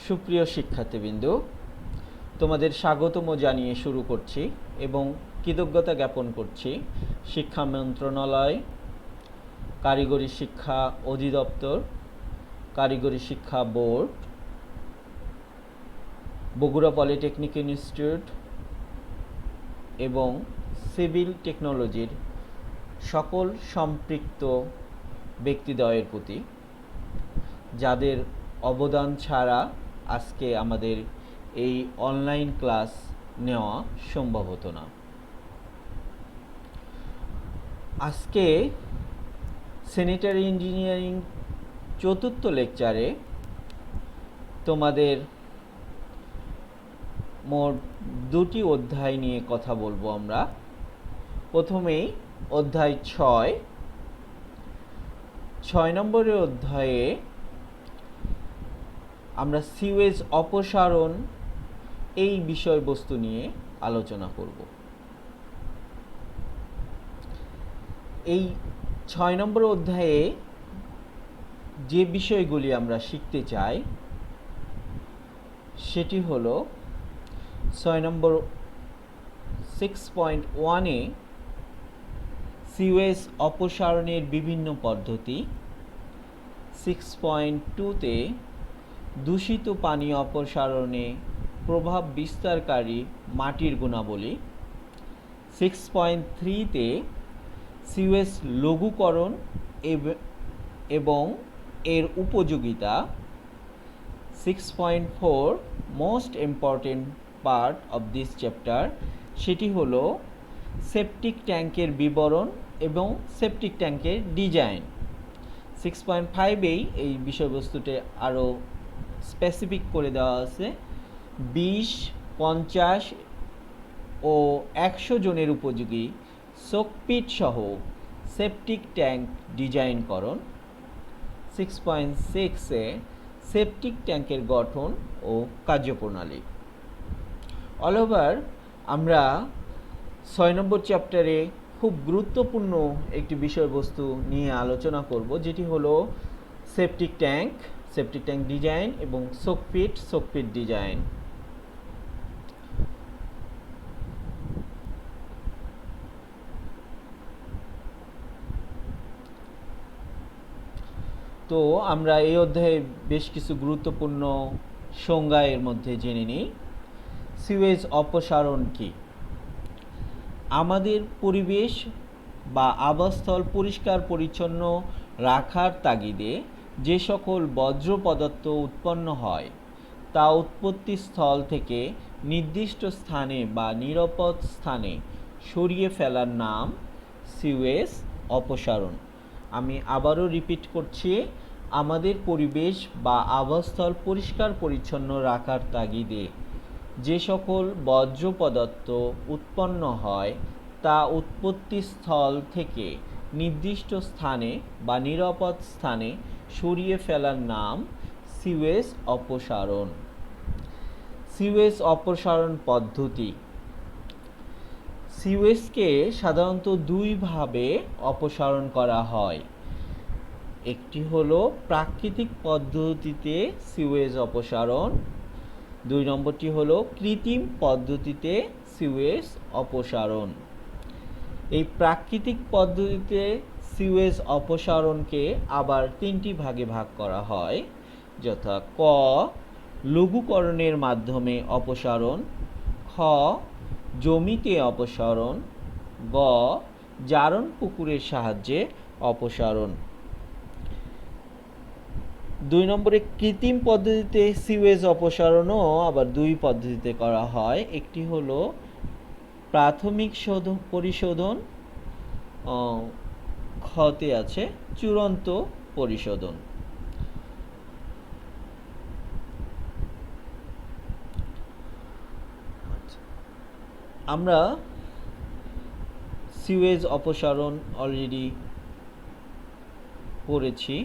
সুপ্রিয় শিক্ষার্থীবৃন্দ, তোমাদের স্বাগতম জানিয়ে শুরু করছি এবং কৃতজ্ঞতা জ্ঞাপন করছি শিক্ষা মন্ত্রণালয়, কারিগরি শিক্ষা অধিদপ্তর, কারিগরি শিক্ষা বোর্ড, বগুড়া পলিটেকনিক ইনস্টিটিউট এবং সিভিল টেকনোলজির সকল সম্পৃক্ত ব্যক্তিদ্বয়ের প্রতি, যাদের অবদান ছাড়া আজকে আমাদের এই অনলাইন ক্লাস নেওয়া সম্ভব হতো না। আজকে স্যানিটারি ইঞ্জিনিয়ারিং চতুর্থ লেকচারে তোমাদের মোট দুটি অধ্যায় নিয়ে কথা বলবো আমরা। প্রথমেই অধ্যায় 6 নম্বরের অধ্যায়ে আমরা সিওয়েজ অপসারণ এই বিষয়বস্তু নিয়ে আলোচনা করব। এই 6 নম্বর অধ্যায়ে যে বিষয়গুলি আমরা শিখতে চাই সেটি হলো 6 নম্বর 6.1-এ সিওয়েজ অপসারণের বিভিন্ন পদ্ধতি, 6.2-তে দূষিত পানি অপসারণে প্রভাব বিস্তারকারী মাটির গুণাবলী, 6.3-তে সিওয়েজ লঘুকরণ এবং এর উপযোগিতা, 6.4 most important part of this chapter, সেটি হলো সেপটিক ট্যাঙ্কের বিবরণ এবং সেপটিক ট্যাঙ্কের ডিজাইন। 6.5-এই এই বিষয়বস্তুতে আরও স্পেসিফিক করে দেওয়া আছে 20, 50 ও 100 জনের উপযোগী সকপিট সহ সেপটিক ট্যাঙ্ক ডিজাইনকরণ। 6.6-এ সেপটিক ট্যাঙ্কের গঠন ও কার্যপ্রণালী। অল ওভার আমরা 6 নম্বর চ্যাপ্টারে খুব গুরুত্বপূর্ণ একটি বিষয়বস্তু নিয়ে আলোচনা করব, যেটি হলো সেপটিক ট্যাঙ্ক ডিজাইন এবং সকপিট ডিজাইন। তো আমরা এই অধ্যায়ে বেশ কিছু গুরুত্বপূর্ণ সংজ্ঞা এর মধ্যে জেনে নিই। সিওয়েজ অপসারণ কি? আমাদের পরিবেশ বা আবাসস্থল পরিষ্কার পরিচ্ছন্ন রাখার তাগিদে যে সকল বর্জ্য পদার্থ উৎপন্ন হয় তা উৎপত্তি স্থল থেকে নির্দিষ্ট স্থানে বা নিরাপদ স্থানে সরিয়ে ফেলার নাম সিওয়েজ অপসারণ। আমি আবারও রিপিট করছি, আমাদের পরিবেশ বা আবাসস্থল পরিষ্কার পরিচ্ছন্ন রাখার তাগিদে যে সকল বর্জ্য পদার্থ উৎপন্ন হয় তা উৎপত্তি স্থল থেকে নির্দিষ্ট স্থানে বা নিরাপদ স্থানে সরিয়ে ফেলার নাম সিওয়েজ অপসারণ। সিওয়েজ অপসারণ পদ্ধতি। সিওয়েজকে সাধারণত দুইভাবে অপসারণ করা হয়। একটি হলো প্রাকৃতিক পদ্ধতিতে সিওয়েজ অপসারণ, 2 নম্বরটি হলো কৃত্রিম পদ্ধতিতে সিওয়েজ অপসারণ। এই প্রাকৃতিক পদ্ধতিতে সিওয়েজ অপসারণকে আবার 3টি ভাগে ভাগ করা হয়, যথা ক লঘুকরণের মাধ্যমে অপসারণ, খ জমিতে অপসারণ, গ জারণ পুকুরের সাহায্যে অপসারণ। 2 নম্বরে কৃত্রিম পদ্ধতিতে সিওয়েজ অপসারণও আবার 2 পদ্ধতিতে করা হয়। একটি হলো প্রাথমিক পরিশোধন, খতে আছে চূড়ান্ত পরিশোধন। আমরা সিওয়েজ অপসারণ অলরেডি পড়েছি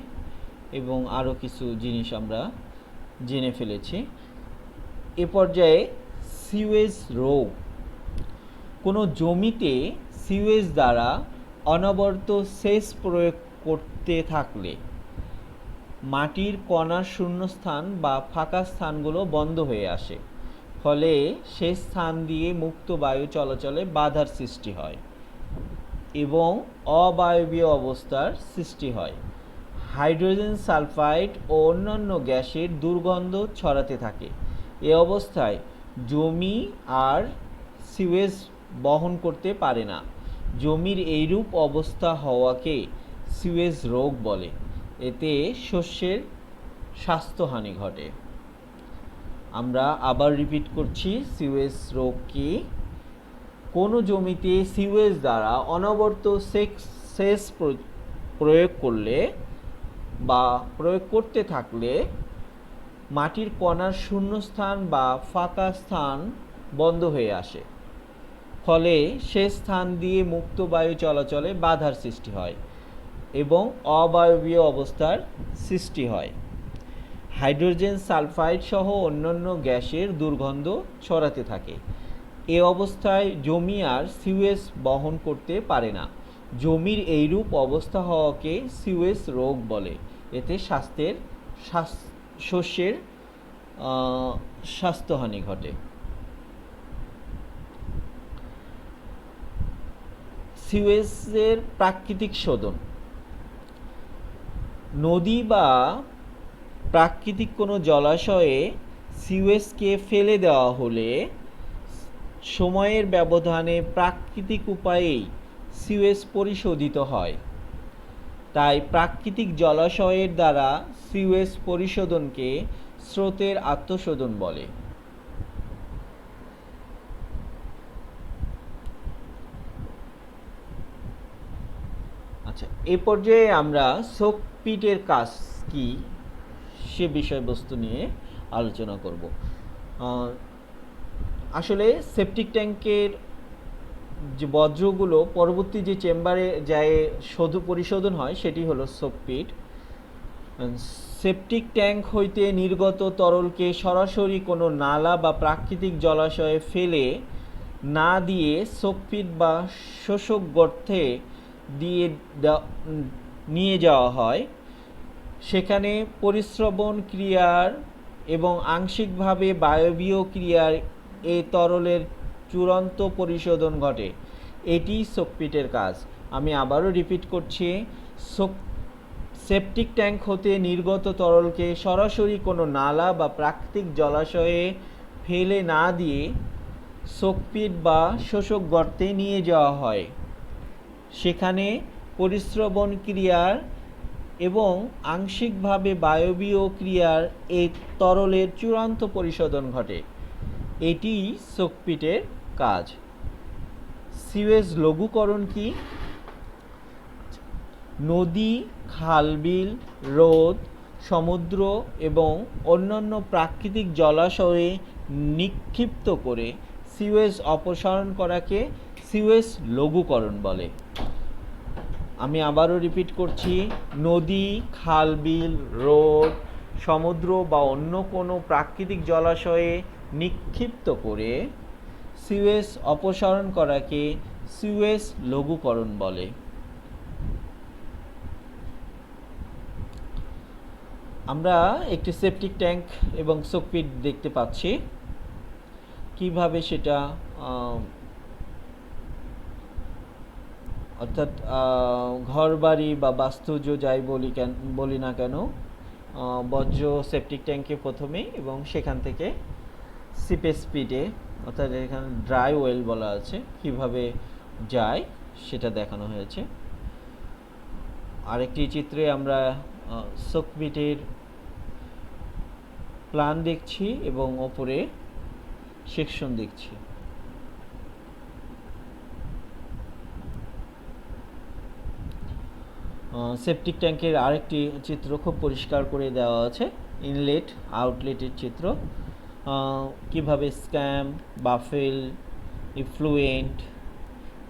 এবং আরও কিছু জিনিস আমরা জেনে ফেলেছি। এ পর্যায়ে সিওয়েজ রোগ। কোনো জমিতে সিওয়েজ দ্বারা অনবরত সেচ প্রয়োগ করতে থাকলে মাটির কণার শূন্যস্থান বা ফাঁকা স্থানগুলো বন্ধ হয়ে আসে, ফলে সেই স্থান দিয়ে মুক্ত বায়ু চলাচলে বাধার সৃষ্টি হয় এবং অবায়বীয় অবস্থার সৃষ্টি হয়। হাইড্রোজেন সালফাইড ও অন্যান্য গ্যাসের দুর্গন্ধ ছড়াতে থাকে। এ অবস্থায় জমি আর সিওয়েজ বহন করতে পারে না। জমির এইরূপ অবস্থা হওয়াকে সিওয়েজ রোগ বলে। এতে শস্যের স্বাস্থ্যহানি ঘটে। আমরা আবার রিপিট করছি, সিওয়েজ রোগ কি? কোনো জমিতে সিওয়েজ দ্বারা অনবরত সেচ প্রয়োগ করলে বা প্রয়োগ করতে থাকলে মাটির কণার শূন্যস্থান বা ফাঁকা স্থান বন্ধ হয়ে আসে, ফলে সে স্থান দিয়ে মুক্ত বায়ু চলাচলে বাধার সৃষ্টি হয় এবং অবায়বীয় অবস্থার সৃষ্টি হয়। হাইড্রোজেন সালফাইড সহ অন্যান্য গ্যাসের দুর্গন্ধ ছড়াতে থাকে। এ অবস্থায় জমি আর সিওয়েজ বহন করতে পারে না। জমির এইরূপ অবস্থা হওয়াকে সিওয়েজ রোগ বলে। এতে শস্যের স্বাস্থ্যহানি ঘটে। সিওয়েজের প্রাকৃতিক শোধন। নদী বা প্রাকৃতিক কোনো জলাশয়ে সিওয়েজকে ফেলে দেওয়া হলে সময়ের ব্যবধানে প্রাকৃতিক উপায়েই সিওয়েজ পরিশোধিত হয়। তাই প্রাকৃতিক জলাশয়ের দ্বারা সিওয়েজ পরিশোধনকে স্রোতের আত্মশোধন বলে। আচ্ছা, এ পর্যায়ে আমরা সোকপিটের কাজ কি সে বিষয়বস্তু নিয়ে আলোচনা করব। আসলে সেপটিক ট্যাঙ্কের যে বজ্রগুলো পরবর্তী যে চেম্বারে যায় পরিশোধন হয় সেটি হলো সোকপিট। সেপটিক ট্যাঙ্ক হইতে নির্গত তরলকে সরাসরি কোনো নালা বা প্রাকৃতিক জলাশয়ে ফেলে না দিয়ে সোকপিট বা শোষক গর্তে দিয়ে নিয়ে যাওয়া হয়। সেখানে পরিস্রবণ ক্রিয়ার এবং আংশিকভাবে বায়বীয় ক্রিয়ার এ তরলের চূড়ান্ত পরিশোধন ঘটে। এটি সোকপিটের কাজ। আমি আবারও রিপিট করছি, সেপটিক ট্যাঙ্ক হতে নির্গত তরলকে সরাসরি কোনো নালা বা প্রাকৃতিক জলাশয়ে ফেলে না দিয়ে সোকপিট বা শোষক গর্তে নিয়ে যাওয়া হয়। সেখানে পরিস্রবণ ক্রিয়ার এবং আংশিকভাবে বায়বীয় ক্রিয়ার এই তরলের চূড়ান্ত পরিশোধন ঘটে। এটি সোকপিটের কাজ। সিওয়েজ লঘুকরণ কি? নদী, খালবিল, হ্রদ, সমুদ্র এবং অন্যান্য প্রাকৃতিক জলাশয়ে নিক্ষিপ্ত করে সিওয়েজ অপসারণ করাকে সিওয়েজ লঘুকরণ বলে। আমি আবারও রিপিট করছি, নদী, খালবিল, হ্রদ, সমুদ্র বা অন্য কোনো প্রাকৃতিক জলাশয়ে নিক্ষিপ্ত করে সিওয়েজ অপসারণ করাকে সিওয়েজ লঘুকরণ বলে। আমরা একটি সেপটিক ট্যাঙ্ক এবং সোকপিট দেখতে পাচ্ছি। কিভাবে সেটা অর্থাৎ ঘরবাড়ি বা বাস্তুজ যাই বলি না কেন, বজ্র সেপটিক ট্যাঙ্কে প্রথমে এবং সেখান থেকে সিপেজ পিটে অর্থাৎ এখানে ড্রাই ওয়েল বলা আছে কিভাবে যায় সেটা দেখানো হয়েছে। আরেকটি চিত্রে আমরা সোকপিটের প্ল্যান দেখছি এবং ওপরে সেকশন দেখছি। সেপটিক ট্যাঙ্কের আরেকটি চিত্র খুব পরিষ্কার করে দেওয়া আছে, ইনলেট আউটলেটের চিত্র, কিভাবে স্ক্যাম, বাফেল, ইফ্লুয়েন্ট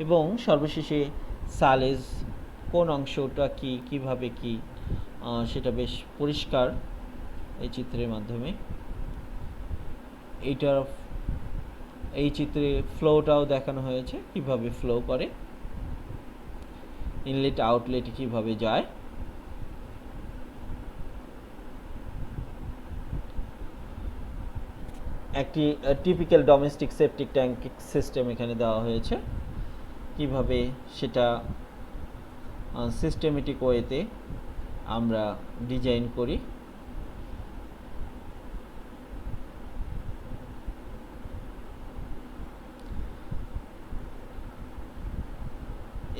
এবং সর্বশেষে সালেজ কোন অংশটা কি কিভাবে কি সেটা বেশ পরিষ্কার এই চিত্রের মাধ্যমে। এই চিত্রে ফ্লোটাও দেখানো হয়েছে, কিভাবে ফ্লো করে, ইনলেট আউটলেট কিভাবে যায়। একটি typical domestic septic tank system এখানে দেওয়া হয়েছে, কিভাবে সেটা সিস্টেমেটিক ওয়েতে আমরা ডিজাইন করি।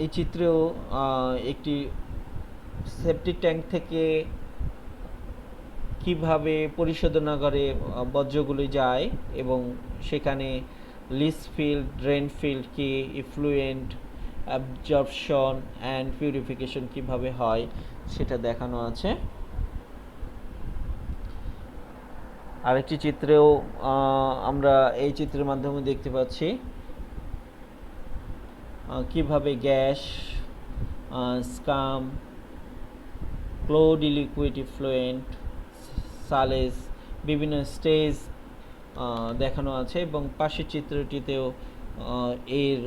এই চিত্রেও একটি সেপটিক ট্যাঙ্ক থেকে কিভাবে পরিশোধনাগারে বর্জ্যগুলি যায় এবং সেখানে লিচ ফিল্ড, ড্রেন ফিল্ড কি, ইফ্লুয়েন্ট, অ্যাবজর্পশন অ্যান্ড পিউরিফিকেশন কিভাবে হয় সেটা দেখানো আছে। আরেকটি চিত্রেও আমরা এই চিত্রের মাধ্যমে দেখতে পাচ্ছি কিভাবে গ্যাস, স্কাম, ক্লোড, লিকুইড, ইফ্লুয়েন্ট, সালেজ বিভিন্ন স্টেজ দেখানো আছে এবং পাশের চিত্রটিতেও এর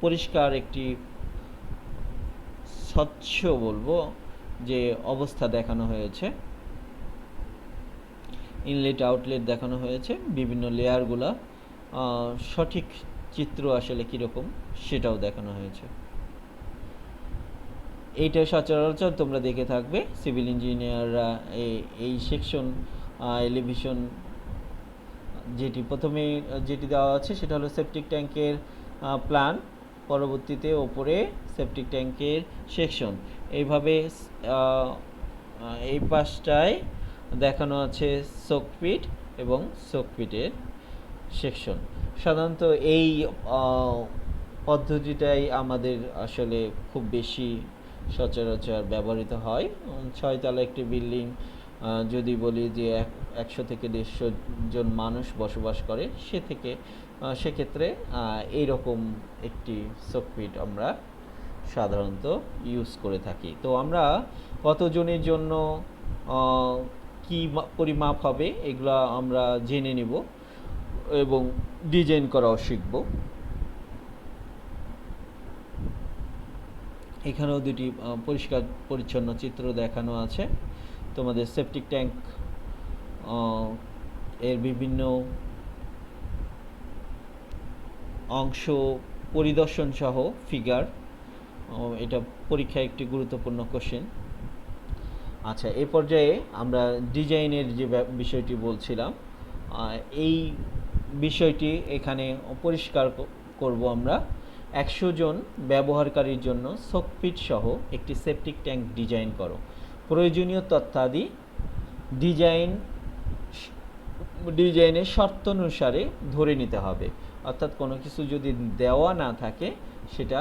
পরিষ্কার একটি স্বচ্ছ বলবো যে অবস্থা দেখানো হয়েছে। ইনলেট আউটলেট দেখানো হয়েছে, বিভিন্ন লেয়ারগুলা সঠিক চিত্র আসলে কীরকম সেটাও দেখানো হয়েছে। এইটা সচরাচর তোমরা দেখে থাকবে, সিভিল ইঞ্জিনিয়াররা এই সেকশন এলিভেশন যেটি প্রথমে যেটি দেওয়া আছে সেটা হলো সেপটিক ট্যাঙ্কের প্ল্যান, পরবর্তীতে ওপরে সেপটিক ট্যাঙ্কের সেকশন, এইভাবে এই পাশটায় দেখানো আছে সোকপিট এবং সোকপিটের সেকশন। সাধারণত এই পদ্ধতিটাই আমাদের আসলে খুব বেশি সচরাচর ব্যবহৃত হয়। 6 তলা একটি বিল্ডিং যদি বলি যে 100 থেকে 150 জন মানুষ বসবাস করে, সেক্ষেত্রে এইরকম একটি সোকপিট আমরা সাধারণত ইউজ করে থাকি। তো আমরা কতজনের জন্য কি পরিমাপ হবে এগুলো আমরা জেনে নিব এবং ডিজাইন করাও শিখব। এখানেও দুটি পরিষ্কার পরিচ্ছন্ন চিত্র দেখানো আছে। তোমাদের সেপটিক ট্যাঙ্ক এর বিভিন্ন অংশ পরিদর্শন সহ ফিগার, এটা পরীক্ষায় একটি গুরুত্বপূর্ণ কোশ্চেন। আচ্ছা, এই পর্যায়ে আমরা ডিজাইনের যে বিষয়টি বলছিলাম, এই বিষয়টি এখানে পরিষ্কার করব আমরা। 100 জন ব্যবহারকারীর জন্য সোকপিট সহ একটি সেপটিক ট্যাঙ্ক ডিজাইন করো। প্রয়োজনীয় তথ্যাদি ডিজাইনের শর্ত অনুসারে ধরে নিতে হবে, অর্থাৎ কোনো কিছু যদি দেওয়া না থাকে সেটা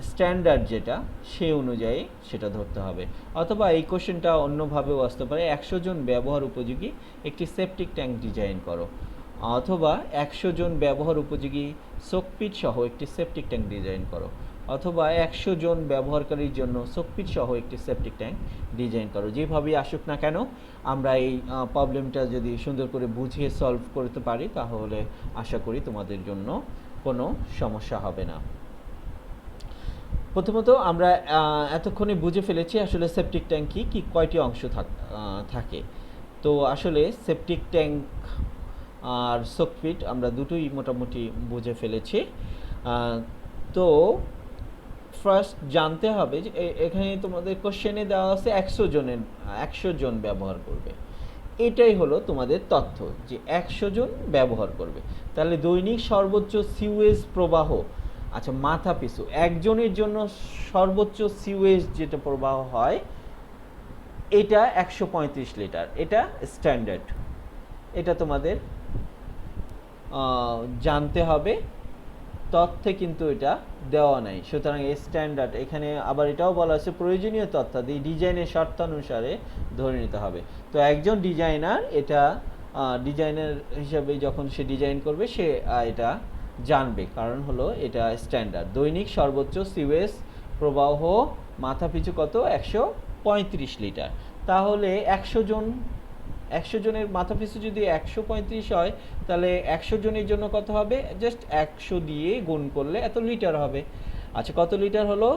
স্ট্যান্ডার্ড যেটা সে অনুযায়ী সেটা ধরতে হবে। অথবা এই কোশ্চেনটা অন্যভাবেও আসতে পারে, 100 জন ব্যবহার উপযোগী একটি সেপটিক ট্যাঙ্ক ডিজাইন করো, অথবা 100 জন ব্যবহার উপযোগী সোকপিট সহ একটি সেপটিক ট্যাঙ্ক ডিজাইন করো, অথবা 100 জন ব্যবহারকারীর জন্য সোকপিট সহ একটি সেপটিক ট্যাঙ্ক ডিজাইন করো। যেভাবেই আসুক না কেন, আমরা এই প্রবলেমটা যদি সুন্দর করে বুঝিয়ে সলভ করতে পারি তাহলে আশা করি তোমাদের জন্য কোনো সমস্যা হবে না। প্রথমত আমরা এতক্ষণে বুঝে ফেলেছি আসলে সেপটিক ট্যাঙ্ক কি কয়টি অংশ থাকে। তো আসলে সেপটিক ট্যাঙ্ক আর সোকপিট আমরা দুটোই মোটামুটি বুঝে ফেলেছি। তো ফার্স্ট জানতে হবে যে এখানে তোমাদের কোশ্চেনে দেওয়া আছে 100 জন ব্যবহার করবে, এটাই হলো তোমাদের তথ্য যে 100 জন ব্যবহার করবে। তাহলে দৈনিক সর্বোচ্চ সিওএস প্রবাহ, আচ্ছা মাথা পিছু একজনের জন্য সর্বোচ্চ সিওএস যেটা প্রবাহ হয় এটা 135 লিটার, এটা স্ট্যান্ডার্ড, এটা তোমাদের জানতে হবে। তথ্যে কিন্তু এটা দেওয়া নাই, সুতরাং স্ট্যান্ডার্ড। এখানে আবার এটাও বলা আছে প্রয়োজনীয় তথ্যাদি ডিজাইনের শর্তানুসারে ধরে নিতে হবে। তো একজন ডিজাইনার এটা ডিজাইনার হিসাবে যখন সে ডিজাইন করবে সে এটা জানবে, কারণ হলো এটা স্ট্যান্ডার্ড। দৈনিক সর্বোচ্চ সিওএস প্রবাহ মাথা পিছু কত? 135 লিটার। তাহলে 100 জনের মাথা পিছু যদি 135 হয় তাহলে 100 জনের জন্য কত হবে? জাস্ট 100 দিয়ে গুণ করলে এত লিটার হবে। আচ্ছা, কত লিটার হলো?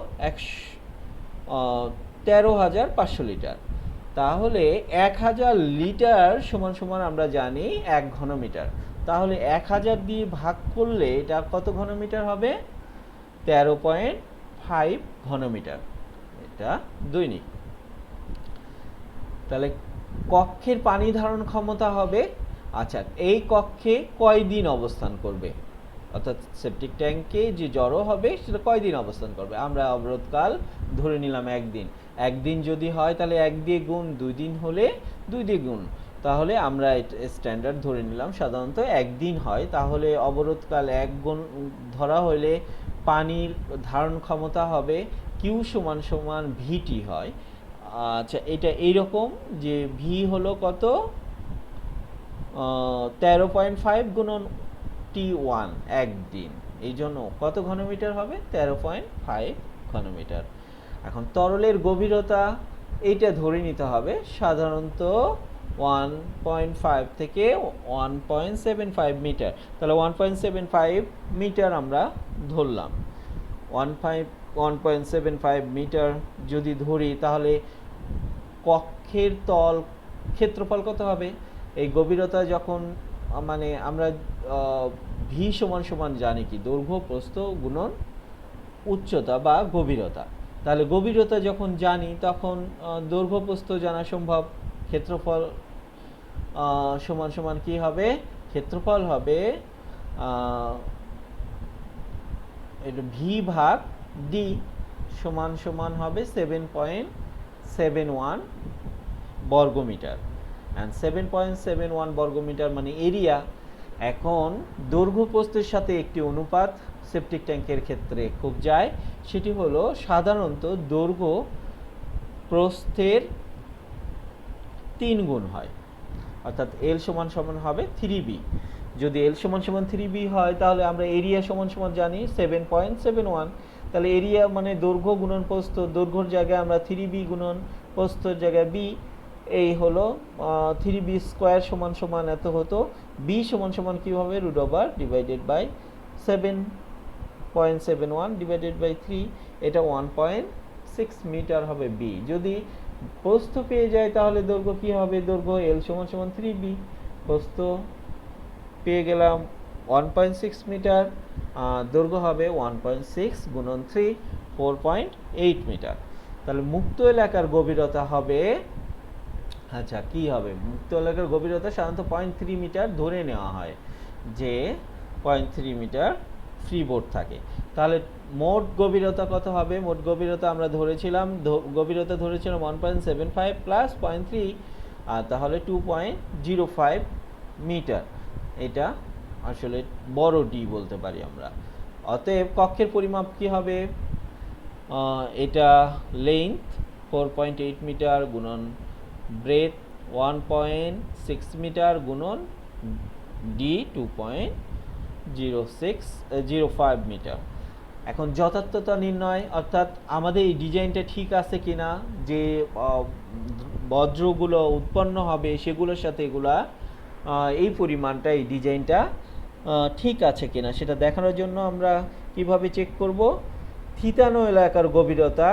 13,500 লিটার। তাহলে 1000 লিটার সমান সমান আমরা জানি 1 ঘনমিটার। তাহলে 1000 দিয়ে ভাগ করলে এটা কত ঘনমিটার হবে? 13.5 ঘনমিটার। এটা দৈনিক। তাহলে কক্ষের পানি ধারণ ক্ষমতা হবে, আচ্ছা এই কক্ষে কয়দিন অবস্থান করবে, অর্থাৎ সেপটিক ট্যাঙ্কে যে জড়ো হবে সেটা কয়দিন অবস্থান করবে। আমরা অবরোধকাল ধরে নিলাম একদিন। একদিন যদি হয় তাহলে 1 দিয়ে গুণ, 2 দিন হলে 2 দিয়ে গুণ। তাহলে আমরা স্ট্যান্ডার্ড ধরে নিলাম সাধারণত একদিন হয়। তাহলে অবরোধকাল 1 গুণ ধরা হলে পানির ধারণ ক্ষমতা হবে কিউ সমান সমান ভিটি হয়। আচ্ছা এটা এইরকম যে ভি হলো কত, 13.5 গুণন T1 একদিন, এই জন্য কত ঘনমিটার হবে? 13.5 ঘনমিটার। এখন তরলের গভীরতা এইটা ধরে নিতে হবে সাধারণত 1.5 থেকে 1.75 মিটার। তাহলে 1.75 মিটার আমরা ধরলাম। 1.75 মিটার যদি ধরি তাহলে কক্ষের তল ক্ষেত্রফল কত হবে? এই গভীরতা যখন মানে আমরা ভি সমান সমান জানি কি দৈর্ঘ্য প্রস্থ গুণন উচ্চতা বা গভীরতা। তাহলে গভীরতা যখন জানি তখন দৈর্ঘ্য প্রস্থ জানা সম্ভব। ক্ষেত্রফল সমান সমান কি হবে? ক্ষেত্রফল হবে এটা ভি ভাগ ডি সমান সমান হবে 7.71 বর্গমিটার। অ্যান্ড 7.71 বর্গমিটার মানে এরিয়া। এখন দৈর্ঘ্য প্রস্থের সাথে একটি অনুপাত সেপটিক ট্যাঙ্কের ক্ষেত্রে খুব যায়, সেটি হলো সাধারণত দৈর্ঘ্য প্রস্থের 3 গুণ হয়, অর্থাৎ এল সমান সমান হবে 3b। যদি এল সমান সমান 3b হয় তাহলে আমরা এরিয়া সমান সমান জানি 7.71। তাহলে এরিয়া মানে দৈর্ঘ্য গুণন প্রস্থ, দৈর্ঘ্যর জায়গায় আমরা 3b গুণন প্রস্থের জায়গায় b, এই হলো 3b স্কোয়ার সমান সমান এত হতো। b সমান সমান কি হবে? Root over divided by 7.71 divided by 3, এটা 1.6 মিটার হবে b। যদি প্রস্থ পেয়ে যায় তাহলে দৈর্ঘ্য কি হবে? দৈর্ঘ্য l সমান সমান 3b, প্রস্থ পেয়ে গেলাম 1.6 মিটার, দৈর্ঘ্য হবে 1.6 গুণন 3, 4.8 মিটার। তাহলে মুক্ত এলাকার গভীরতা হবে, আচ্ছা কি হবে? মুক্ত এলাকার গভীরতা সাধারণত 0.3 মিটার ধরে নেওয়া হয় যে 0.3 মিটার ফ্রি বোর্ড থাকে। তাহলে মোট গভীরতা কত হবে? মোট গভীরতা আমরা ধরেছিলাম, গভীরতা ধরেছিলাম 1.75 প্লাস 0.3, আর তাহলে 2.05 মিটার। এটা আসলে বড় ডি বলতে পারি আমরা। অতএব কক্ষের পরিমাপ কি হবে? এটা লেন্থ 4.8 মিটার গুণন ব্রেথ 1.6 মিটার গুণন ডি 2.05 মিটার। এখন যথার্থতা নির্ণয়, অর্থাৎ আমাদের এই ডিজাইনটা ঠিক আছে কিনা, যে বজ্রগুলো উৎপন্ন হবে সেগুলোর সাথে এগুলা এই পরিমাণটা এই ডিজাইনটা ঠিক আছে কিনা সেটা দেখানোর জন্য আমরা কিভাবে চেক করব? থিতানো এলাকার গভীরতা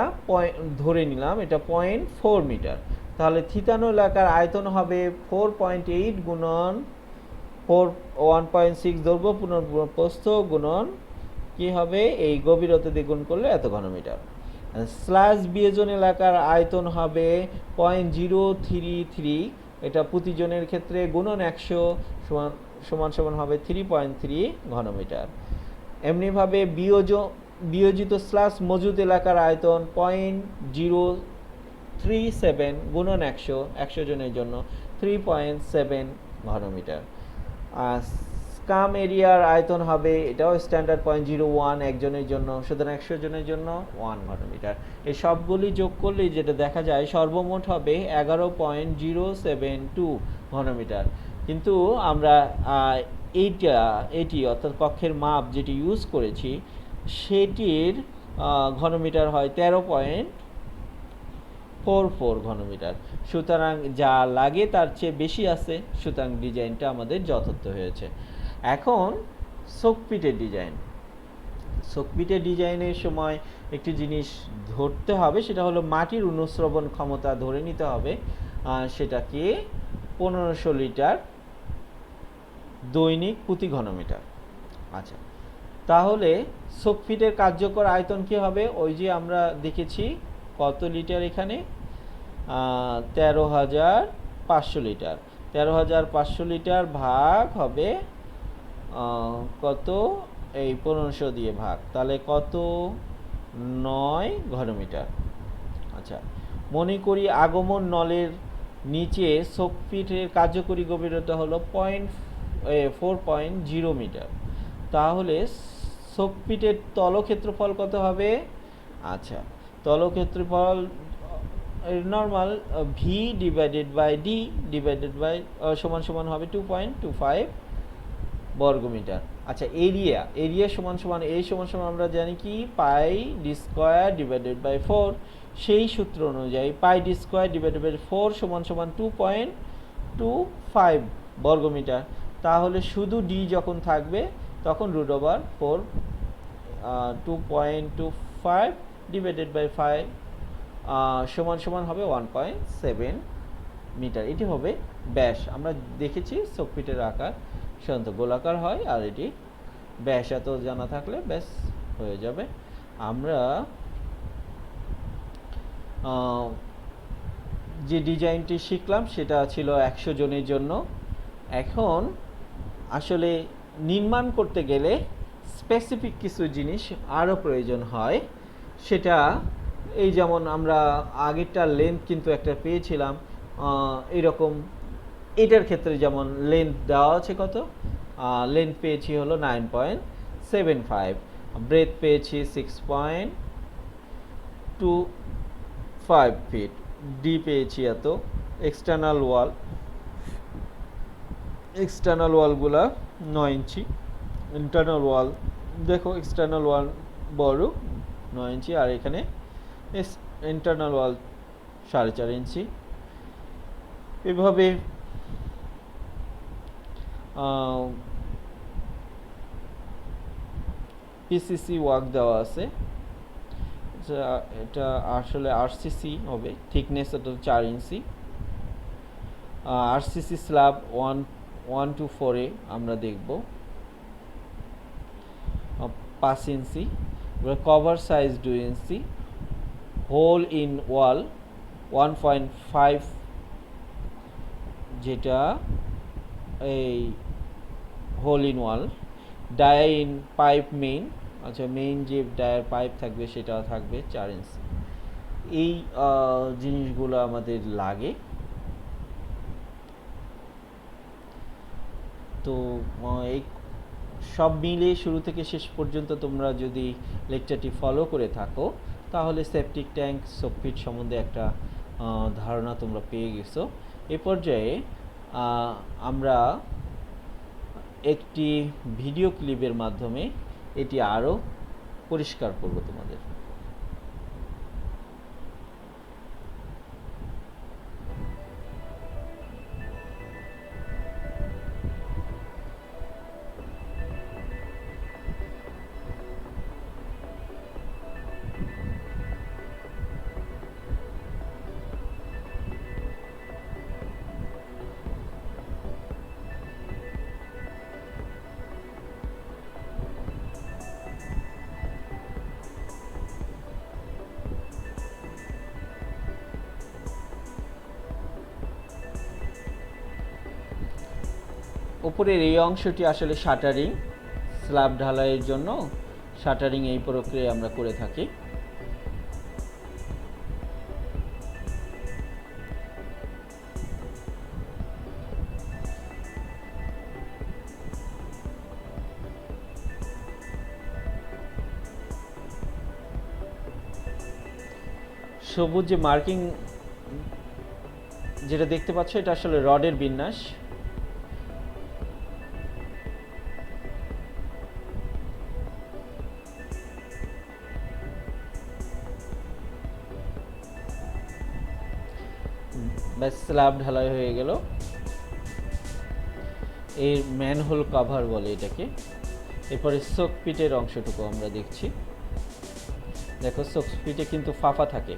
ধরে নিলাম এটা 0.4 মিটার। তাহলে থিতানো এলাকার আয়তন হবে 4.8 গুণন 1.6 দৈর্ঘ্য পুনঃ প্রস্থ গুণন কি হবে? এই গভীরতা দিয়ে গুণ করলে এত ঘনমিটার। স্ল্যাশ বিয়োজন এলাকার আয়তন হবে 0.033, এটা প্রতিজনের ক্ষেত্রে গুণন 100 সমান সমান হবে 3.3 ঘনমিটার। এমনিভাবে বিয়োজিত স্ল্যাশ মজুদ এলাকার আয়তন 0.037 গুণন 100 জনের জন্য 3.7 ঘনমিটার। স্কাম এরিয়ার আয়তন হবে, এটাও স্ট্যান্ডার্ড 0.01 একজনের জন্য, সুতরাং 100 জনের জন্য 1 ঘনমিটার। এই সবগুলি যোগ করলে যেটা দেখা যায় সর্বমোট হবে 11.072 ঘনমিটার। কিন্তু আমরা এটি অর্থাৎ কক্ষের মাপ যেটি ইউজ করেছি সেটির ঘনমিটার হয় 13.44 ঘনমিটার। সুতরাং যা লাগে তার চেয়ে বেশি আছে, সুতরাং ডিজাইনটা আমাদের যথার্থ হয়েছে। এখন শোকপিটের ডিজাইন। শোকপিটের ডিজাইনের সময় একটি জিনিস ধরতে হবে, সেটা হলো মাটির অনুশ্রবণ ক্ষমতা ধরে নিতে হবে। সেটাকে 1500 লিটার দৈনিক প্রতি ঘনমিটার। আচ্ছা, তাহলে সোকফিটের কার্যকর আয়তন কি হবে? ওই যে আমরা দেখেছি কত লিটার এখানে, 13,500 লিটার। 13,500 লিটার ভাগ হবে কত, এই 1500 দিয়ে ভাগ, তাহলে কত, 9 ঘনমিটার। আচ্ছা, মনে করি আগমন নলের নিচে সোকফিটের কার্যকরী গভীরতা হলো 4.0 মিটার। তাহলে সোকফিটের তলক্ষেত্রফল কত হবে? আচ্ছা, তলক্ষেত্রফল normal V divided by D divided by সমান সমান হবে 2.25 বর্গমিটার। আচ্ছা, এরিয়া সমান সমান এই সমান সমান আমরা জানি কি, পাই ডি স্কোয়ার ডিভাইডেড বাই 4। সেই সূত্র অনুযায়ী পাই ডি স্কোয়ার ডিভাইডেড বাই 4 সমান সমান 2.25 বর্গমিটার। তাহলে শুধু ডি যখন থাকবে তখন √4 2.25 ডিভাইডেড বাই 5 সমান সমান হবে 1.7 মিটার। এটি হবে ব্যাস। আমরা দেখেছি সোকফিটের আকার সাধারণত গোলাকার হয়, আর এটি ব্যাস এত জানা থাকলে ব্যাস হয়ে যাবে। আমরা যে ডিজাইনটি শিখলাম সেটা ছিল 100 জনের জন্য। এখন আসলে নির্মাণ করতে গেলে স্পেসিফিক কিছু জিনিস আরও প্রয়োজন হয়। সেটা এই যেমন আমরা আগেরটা লেন্থ কিন্তু একটা পেয়েছিলাম এইরকম, এটার ক্ষেত্রে যেমন লেন্থ দেওয়া আছে কত, লেন্থ পেয়েছি হলো 9.75, ব্রেথ পেয়েছি 6.25 ফিট, ডি পেয়েছি এত। এক্সটার্নাল ওয়ালগুলা 9 ইঞ্চি, ইন্টারনাল ওয়াল দেখো এক্সটার্নাল ওয়াল বড় 9 ইঞ্চি, আর এখানে ইন্টারনাল ওয়াল 4.5 ইঞ্চি। এভাবে পিসিসি ওয়ার্ক দেওয়া আছে। এটা আসলে আরসিসি হবে, থিকনেস এটা 4 ইঞ্চি। আরসিসি স্ল্যাব 1 to 4 এ আমরা দেখব 5 inch. Cover size 2 inch. Hole in wall 1.5, যেটা এই hole in wall. Dia in pipe main, আচ্ছা মেইন যে ডায়ার পাইপ থাকবে সেটা থাকবে 4 ইঞ্চি। এই জিনিসগুলো আমাদের লাগে। তো এই সব মিলে শুরু থেকে শেষ পর্যন্ত তোমরা যদি লেকচারটি ফলো করে থাকো তাহলে সেপটিক ট্যাঙ্ক সোকফিট সম্বন্ধে একটা ধারণা তোমরা পেয়ে গেছো। এ পর্যায়ে আমরা একটি ভিডিও ক্লিপের মাধ্যমে এটি আরও পরিষ্কার করব তোমাদের। উপরের এই অংশটি আসলে শাটারিং, স্ল্যাব ঢালাইয়ের জন্য শাটারিং এই প্রক্রিয়া আমরা করে থাকি। সবুজ যে মার্কিং যেটা দেখতে পাচ্ছ এটা আসলে রডের বিন্যাস। ব্যাস স্ল্যাব ঢালাই হয়ে গেল। এর ম্যানহোল কভার বলে এটাকে। এরপরে সোকপিটের অংশটুকু আমরা দেখছি। দেখো সোকপিটে কিন্তু ফাঁপা থাকে।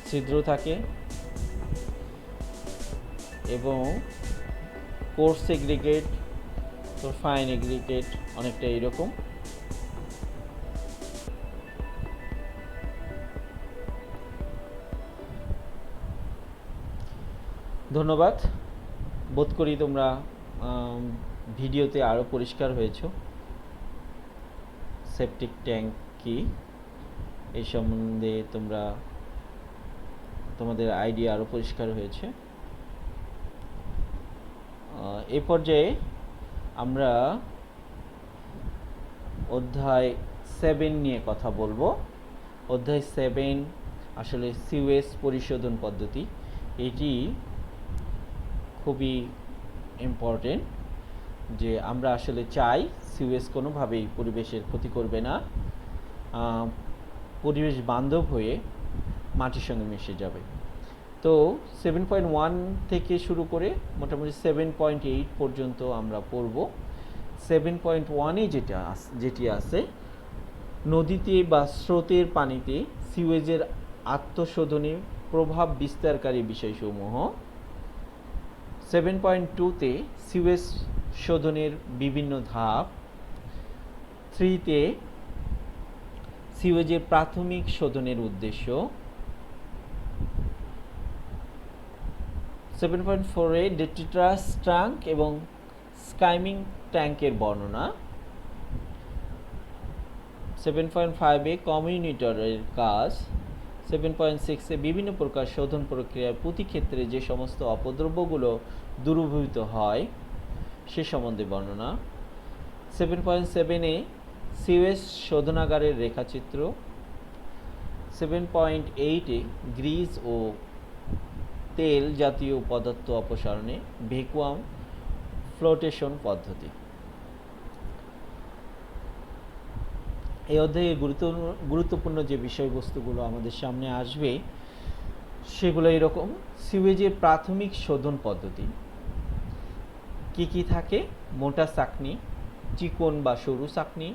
ছিদ্র থাকে এবং কোর্স এগ্রিগেট, তো ফাইন এগ্রিগেট অনেকটা এইরকম। ধন্যবাদ। বোধ করি তোমরা ভিডিওতে আরও পরিষ্কার হয়েছো। সেপটিক ট্যাঙ্ক কি এই সম্বন্ধে তোমাদের আইডিয়া আরও পরিষ্কার হয়েছে। এ পর্যায়ে আমরা অধ্যায় 7 নিয়ে কথা বলবো। অধ্যায় 7 আসলে সিওয়েজ পরিশোধন পদ্ধতি। এটি খুবই ইম্পর্টেন্ট, যে আমরা আসলে চাই সিওয়েজ কোনোভাবেই পরিবেশের ক্ষতি করবে না, পরিবেশ বান্ধব হয়ে মাটির সঙ্গে মিশে যাবে। তো 7.1 থেকে শুরু করে মোটামুটি 7.8 পর্যন্ত আমরা পড়ব। 7.1-এ যেটি আছে, নদীতে বা স্রোতের পানিতে সিওয়েজের আত্মশোধনে প্রভাব বিস্তারকারী বিষয়সমূহ। 7.2-তে সিওয়েজ শোধনের বিভিন্ন ধাপ। 3-তে সিওয়েজের প্রাথমিক শোধনের উদ্দেশ্য। 7.4-এ ডেট্রিটাস ট্যাঙ্ক এবং স্কাইমিং ট্যাঙ্কের বর্ণনা। 7.5-এ কমিউনিটরের কাজ। 7.6-এ বিভিন্ন প্রকার শোধন প্রক্রিয়ার প্রতি ক্ষেত্রে যে সমস্ত অপদ্রব্যগুলো দূরীভূত হয় সে সম্বন্ধে বর্ণনা। 7.7-এ সিওয়েজ শোধনাগারের রেখাচিত্র। 7.8-এ গ্রিজ ও তেল জাতীয় পদার্থ অপসারণে ভ্যাকুয়াম ফ্লোটেশন পদ্ধতি। এই অধ্যায়ে গুরুত্বপূর্ণ যে বিষয়বস্তুগুলো আমাদের সামনে আসবে সেগুলো এরকম। সিওয়েজের প্রাথমিক শোধন পদ্ধতি কি কি থাকে? মোটা চাকনি, চিকন বা সরু চাকনি,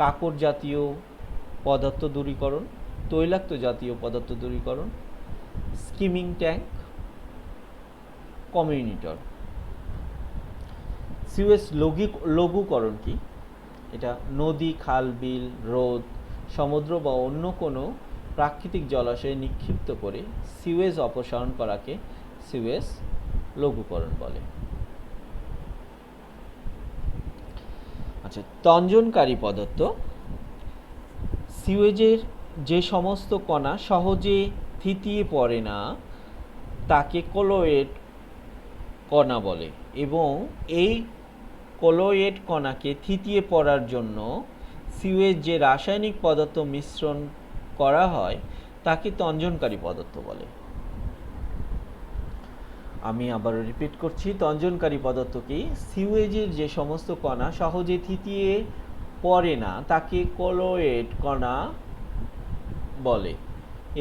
কাকর জাতীয় পদার্থ দূরীকরণ, তৈলাক্ত জাতীয় পদার্থ দূরীকরণ, স্কিমিং ট্যাঙ্ক, কমিউনিটর। সিওয়েজ লঘুকরণ কি? এটা নদী, খাল, বিল, হ্রদ, সমুদ্র বা অন্য কোনো প্রাকৃতিক জলাশয়ে নিক্ষিপ্ত করে সিওয়েজ অপসারণ করাকে সিওয়েজ লঘুকরণ বলে। আচ্ছা, তঞ্জনকারী পদার্থ। সিওয়েজের যে সমস্ত কণা সহজে থিতিয়ে পড়ে না তাকে কলোয়েড কণা বলে, এবং এই কলোয়েড কণাকে থিতিয়ে পড়ার জন্য সিওয়েজ যে রাসায়নিক পদার্থ মিশ্রণ করা হয় তাকে তঞ্জনকারী পদার্থ বলে। আমি আবার রিপিট করছি, তঞ্জনকারী পদার্থ কি? সিওয়েজের যে সমস্ত কণা সহজে থিতিয়ে পড়ে না তাকে কলোয়েড কণা বলে,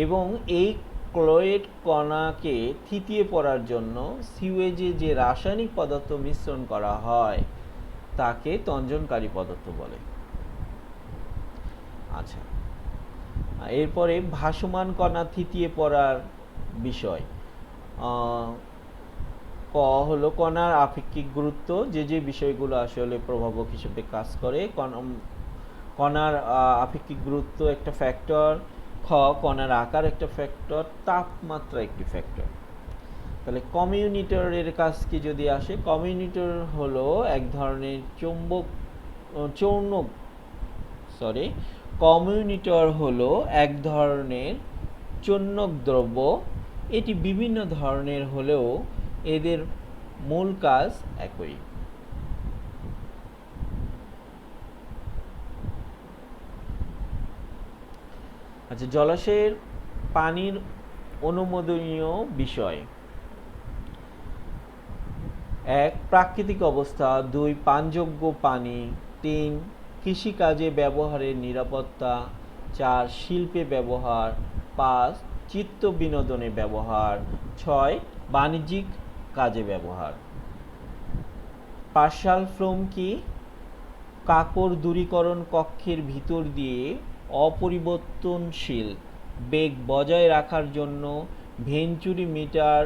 এবং এই ক্লোয়েড কণাকে থিতিয়ে পড়ার জন্য সিওয়েজে যে রাসায়নিক পদার্থ মিশ্রণ করা হয় তাকে তঞ্জনকারী পদার্থ বলে। আচ্ছা, এরপরে ভাসমান কণা থিতিয়ে পড়ার বিষয়। ক হলো কণার আপেক্ষিক গুরুত্ব, যে বিষয়গুলো আসলে প্রভাবক হিসেবে কাজ করে। কণার আপেক্ষিক গুরুত্ব একটা ফ্যাক্টর। খ কণার আকার একটা ফ্যাক্টর, তাপমাত্রা একটি ফ্যাক্টর। তাহলে কমিউনিটরের কাজ কি যদি আসে, কমিউনিটর হলো এক ধরনের কমিউনিটর হলো এক ধরনের চৌম্বক দ্রব্য। এটি বিভিন্ন ধরনের হলেও এদের মূল কাজ একই। আচ্ছা, জলাশয়ের পানির অনুমোদনীয় বিষয়। 1 প্রাকৃতিক অবস্থা, 2 পানযোগ্য পানি, 3 কৃষিকাজে ব্যবহারের নিরাপত্তা, 4 শিল্পে ব্যবহার, 5 চিত্ত বিনোদনে ব্যবহার, 6 বাণিজ্যিক কাজে ব্যবহার। পার্শাল ফ্লোম কি? কাকর দূরীকরণ কক্ষের ভিতর দিয়ে অপরিবর্তনশীল বেগ বজায় রাখার জন্য ভেঞ্চুরি মিটার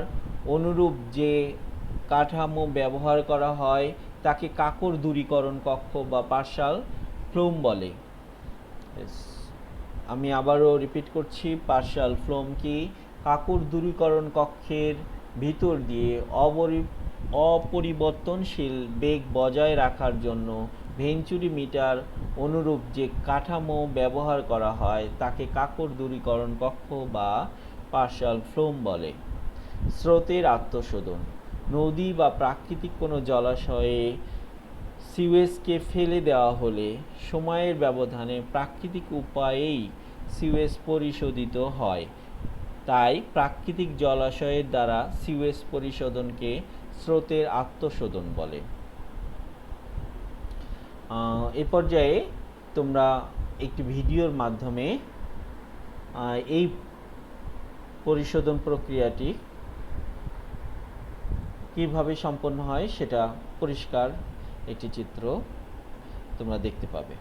অনুরূপ যে কাঠামো ব্যবহার করা হয় তাকে কাকর দূরীকরণ কক্ষ বা পার্শাল ফ্লোম বলে। আমি আবারও রিপিট করছি, পার্শাল ফ্লোম কি? কাকর দূরীকরণ কক্ষের ভিতর দিয়ে অপরিবর্তনশীল বেগ বজায় রাখার জন্য ভেঞ্চুরি মিটার অনুরূপ যে কাঠামো ব্যবহার করা হয় তাকে কাকর দূরীকরণ কক্ষ বা পার্শাল ফ্লোম বলে। স্রোতের আত্মশোধন। নদী বা প্রাকৃতিক কোনো জলাশয়ে সিওয়েজকে ফেলে দেওয়া হলে সময়ের ব্যবধানে প্রাকৃতিক উপায়েই সিওয়েজ পরিশোধিত হয়, তাই প্রাকৃতিক জলাশয়ের দ্বারা সিওয়েজ পরিশোধনকে স্রোতের আত্মশোধন বলে। এ পর্যায়ে তোমরা একটি ভিডিওর মাধ্যমে এই পরিশোধন প্রক্রিয়াটি কিভাবে সম্পন্ন হয় সেটা পরিষ্কার একটি চিত্র তোমরা দেখতে পাবে।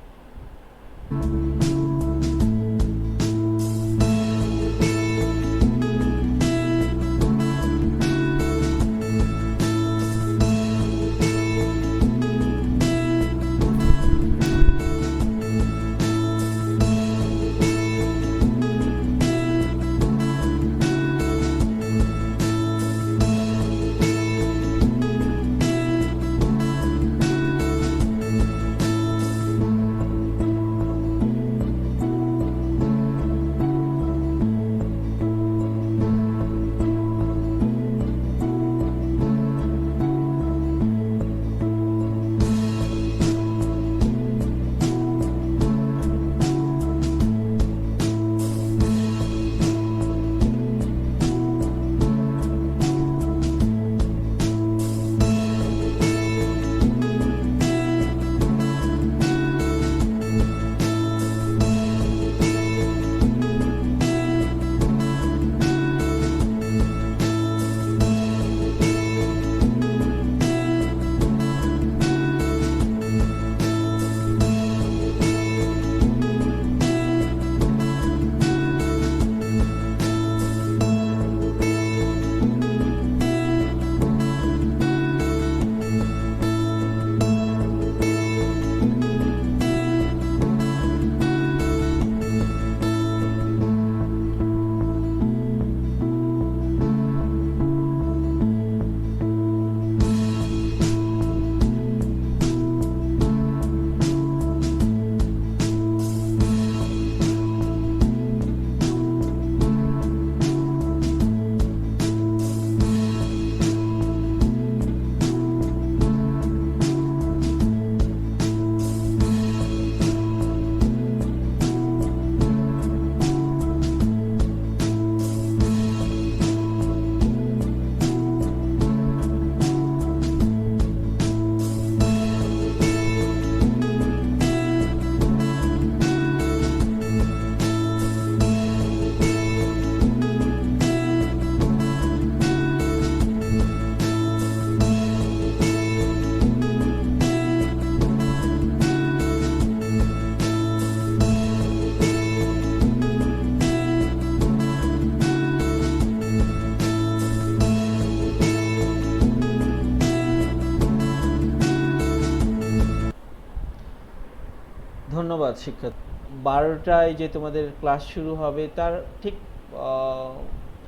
ধন্যবাদ শিক্ষার্থী। 12টায় যে তোমাদের ক্লাস শুরু হবে তার ঠিক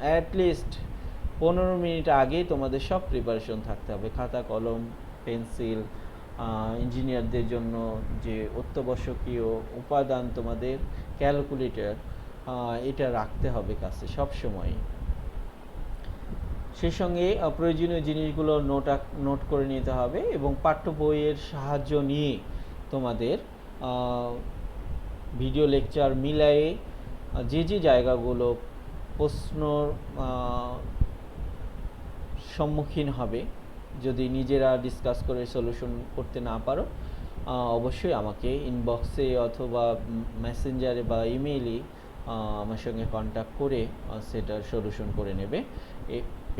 অ্যাটলিস্ট 15 মিনিট আগে তোমাদের সব প্রিপারেশন থাকতে হবে, খাতা কলম পেন্সিল, ইঞ্জিনিয়ারদের জন্য যে অত্যাবশ্যকীয় উপাদান তোমাদের ক্যালকুলেটর, এটা রাখতে হবে কাছে সব সময়। সেই সঙ্গে প্রয়োজনীয় জিনিসগুলো নোট করে নিতে হবে এবং পাঠ্য বইয়ের সাহায্য নিয়ে তোমাদের ভিডিও লেকচার মিলায়ে যে যে জায়গাগুলো প্রশ্নর সম্মুখীন হবে, যদি নিজেরা ডিসকাস করে সলিউশন করতে না পারো অবশ্যই আমাকে ইনবক্সে অথবা মেসেঞ্জারে বা ইমেইলে আমার সঙ্গে কন্ট্যাক্ট করে সেটার সলিউশন করে নেবে।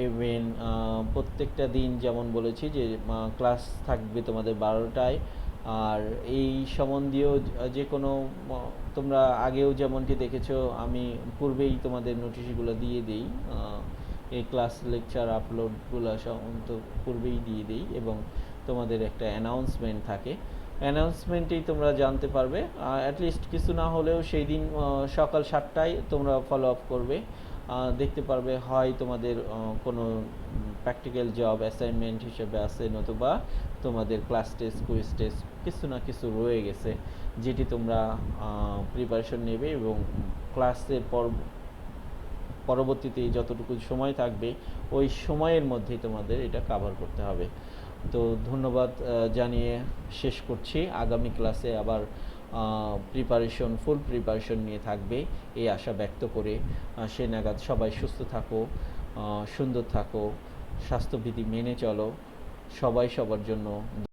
ইভেন প্রত্যেকটা দিন যেমন বলেছি যে ক্লাস থাকবে তোমাদের 12টায়, আর এই সম্বন্ধীয় যে কোনো তোমরা আগেও যেমনটি দেখেছো, আমি পূর্বেই তোমাদের নোটিশগুলো দিয়ে দিই, এই ক্লাস লেকচার আপলোডগুলো সম্বন্ধ পূর্বেই দিয়ে দিই, এবং তোমাদের একটা অ্যানাউন্সমেন্ট থাকে। অ্যানাউন্সমেন্টেই তোমরা জানতে পারবে, অ্যাটলিস্ট কিছু না হলেও সেই দিন সকাল 7টায় তোমরা ফলো আপ করবে, দেখতে পারবে হয় তোমাদের কোনো প্র্যাকটিক্যাল জব অ্যাসাইনমেন্ট হিসেবে আছে, নতুবা তোমাদের ক্লাস টেস্ট কুইজ টেস্ট কিছু না কিছু রয়ে গেছে, যেটি তোমরা প্রিপারেশন নেবে, এবং ক্লাসের পরবর্তীতে যতটুকু সময় থাকবে ওই সময়ের মধ্যেই তোমাদের এটা কভার করতে হবে। তো ধন্যবাদ জানিয়ে শেষ করছি। আগামী ক্লাসে আবার ফুল প্রিপারেশন নিয়ে থাকবে এই আশা ব্যক্ত করে সে নাগাদ সবাই সুস্থ থাকো, সুন্দর থাকো, স্বাস্থ্যবিধি মেনে চলো, সবাই সবার জন্য